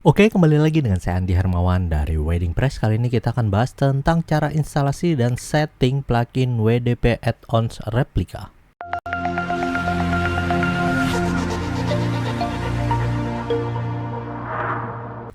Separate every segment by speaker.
Speaker 1: Oke, kembali lagi dengan saya Andi Hermawan dari Wedding Press. Kali ini kita akan bahas tentang cara instalasi dan setting plugin WDP Add-ons Replika.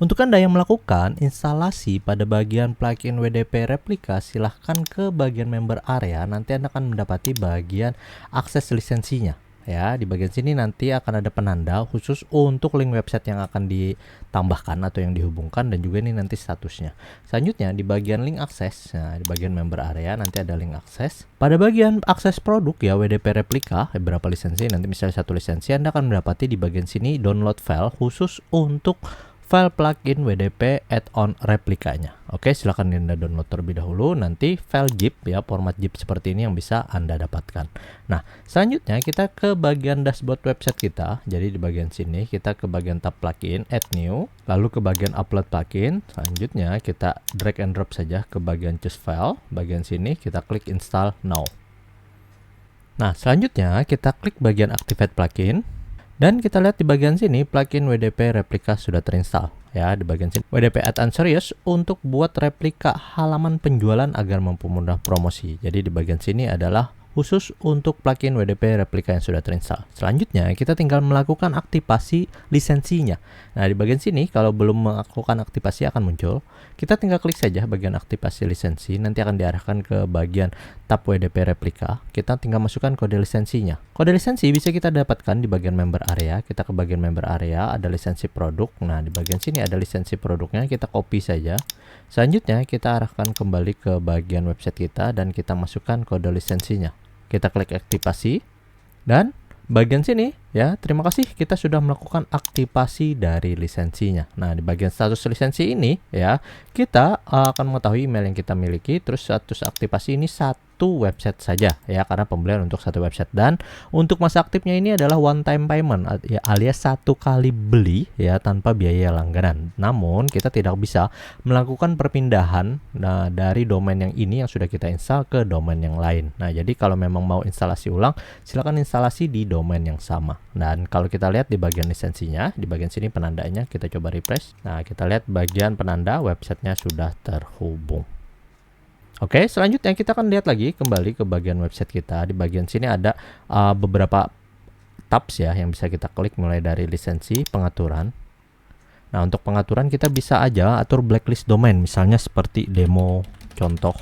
Speaker 1: Untuk Anda yang melakukan instalasi pada bagian plugin WDP Replika, silahkan ke bagian member area. Nanti Anda akan mendapati bagian akses lisensinya. Ya, di bagian sini nanti akan ada penanda khusus untuk link website yang akan ditambahkan atau yang dihubungkan, dan juga ini nanti statusnya. Selanjutnya di bagian link akses, nah di bagian member area nanti ada link akses. Pada bagian akses produk ya WDP Replika, beberapa lisensi, nanti misalnya satu lisensi, Anda akan mendapati di bagian sini download file khusus untuk file plugin WDP add-on replikanya. Oke, silahkan Anda download terlebih dahulu. Nanti file zip ya, format zip seperti ini yang bisa Anda dapatkan. Nah, selanjutnya kita ke bagian dashboard website kita. Jadi di bagian sini kita ke bagian tab plugin, add new, lalu ke bagian upload plugin. Selanjutnya kita drag and drop saja ke bagian choose file. Bagian sini kita klik install now. Nah, selanjutnya kita klik bagian activate plugin. Dan kita lihat di bagian sini plugin WDP Replika sudah terinstall. Ya, di bagian sini WDP Add-on Serious untuk buat replika halaman penjualan agar mempermudah promosi. Jadi di bagian sini adalah khusus untuk plugin WDP Replika yang sudah terinstall. Selanjutnya kita tinggal melakukan aktivasi lisensinya. Nah, di bagian sini kalau belum melakukan aktivasi akan muncul. Kita tinggal klik saja bagian aktivasi lisensi, nanti akan diarahkan ke bagian tab WDP Replika. Kita tinggal masukkan kode lisensinya. Kode lisensi bisa kita dapatkan di bagian member area. Kita ke bagian member area, ada lisensi produk. Nah, di bagian sini ada lisensi produknya, kita copy saja. Selanjutnya kita arahkan kembali ke bagian website kita dan kita masukkan kode lisensinya. Kita klik aktivasi dan bagian sini ya, terima kasih kita sudah melakukan aktivasi dari lisensinya. Nah, di bagian status lisensi ini ya, kita akan mengetahui email yang kita miliki. Terus status aktivasi ini satu website saja ya, karena pembelian untuk satu website, dan untuk masa aktifnya ini adalah one time payment ya, alias satu kali beli ya, tanpa biaya langganan. Namun kita tidak bisa melakukan perpindahan dari domain yang ini yang sudah kita install ke domain yang lain. Nah, jadi kalau memang mau instalasi ulang, silakan instalasi di domain yang sama. Dan kalau kita lihat di bagian lisensinya, di bagian sini penandanya, kita coba refresh. Nah, kita lihat bagian penanda websitenya sudah terhubung. Oke, selanjutnya kita akan lihat lagi kembali ke bagian website kita. Di bagian sini ada beberapa tabs ya yang bisa kita klik, mulai dari lisensi, pengaturan. Nah, untuk pengaturan kita bisa aja atur blacklist domain, misalnya seperti demo, contoh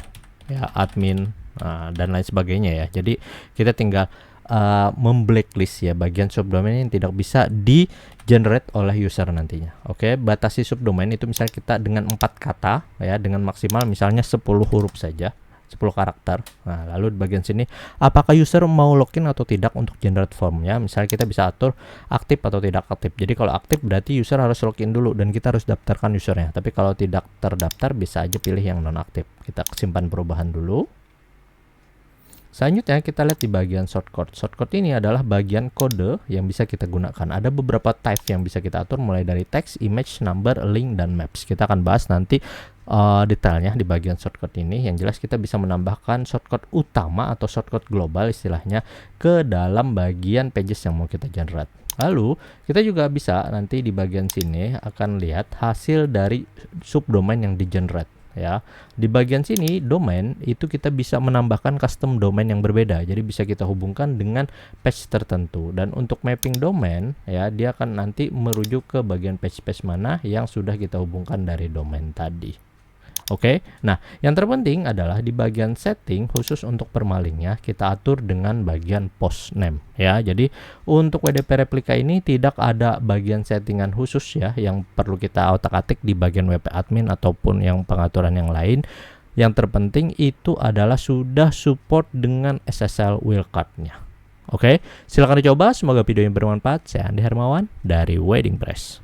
Speaker 1: ya, admin, dan lain sebagainya ya. Jadi kita tinggal memblacklist ya bagian subdomain yang tidak bisa di generate oleh user nantinya. Oke, batasi subdomain itu misalnya kita dengan 4 kata ya, dengan maksimal misalnya 10 huruf saja, 10 karakter. Nah, lalu di bagian sini apakah user mau login atau tidak untuk generate form ya. Misalnya kita bisa atur aktif atau tidak aktif. Jadi kalau aktif berarti user harus login dulu dan kita harus daftarkan usernya. Tapi kalau tidak terdaftar bisa aja pilih yang non aktif. Kita simpan perubahan dulu. Selanjutnya kita lihat di bagian shortcode. Shortcode ini adalah bagian kode yang bisa kita gunakan. Ada beberapa type yang bisa kita atur, mulai dari text, image, number, link, dan maps. Kita akan bahas nanti detailnya di bagian shortcode ini. Yang jelas kita bisa menambahkan shortcode utama atau shortcode global istilahnya ke dalam bagian pages yang mau kita generate. Lalu kita juga bisa nanti di bagian sini akan lihat hasil dari subdomain yang di generate. Ya, di bagian sini domain itu kita bisa menambahkan custom domain yang berbeda, jadi bisa kita hubungkan dengan page tertentu. Dan untuk mapping domain ya, dia akan nanti merujuk ke bagian page-page mana yang sudah kita hubungkan dari domain tadi. Oke, nah yang terpenting adalah di bagian setting khusus untuk permalingnya kita atur dengan bagian post name ya. Jadi untuk WDP Replika ini tidak ada bagian settingan khusus ya yang perlu kita otak-atik di bagian WP admin ataupun yang pengaturan yang lain. Yang terpenting itu adalah sudah support dengan SSL wildcard-nya. Oke, silakan dicoba. Semoga video ini bermanfaat. Saya Andi Hermawan dari Wedding Press.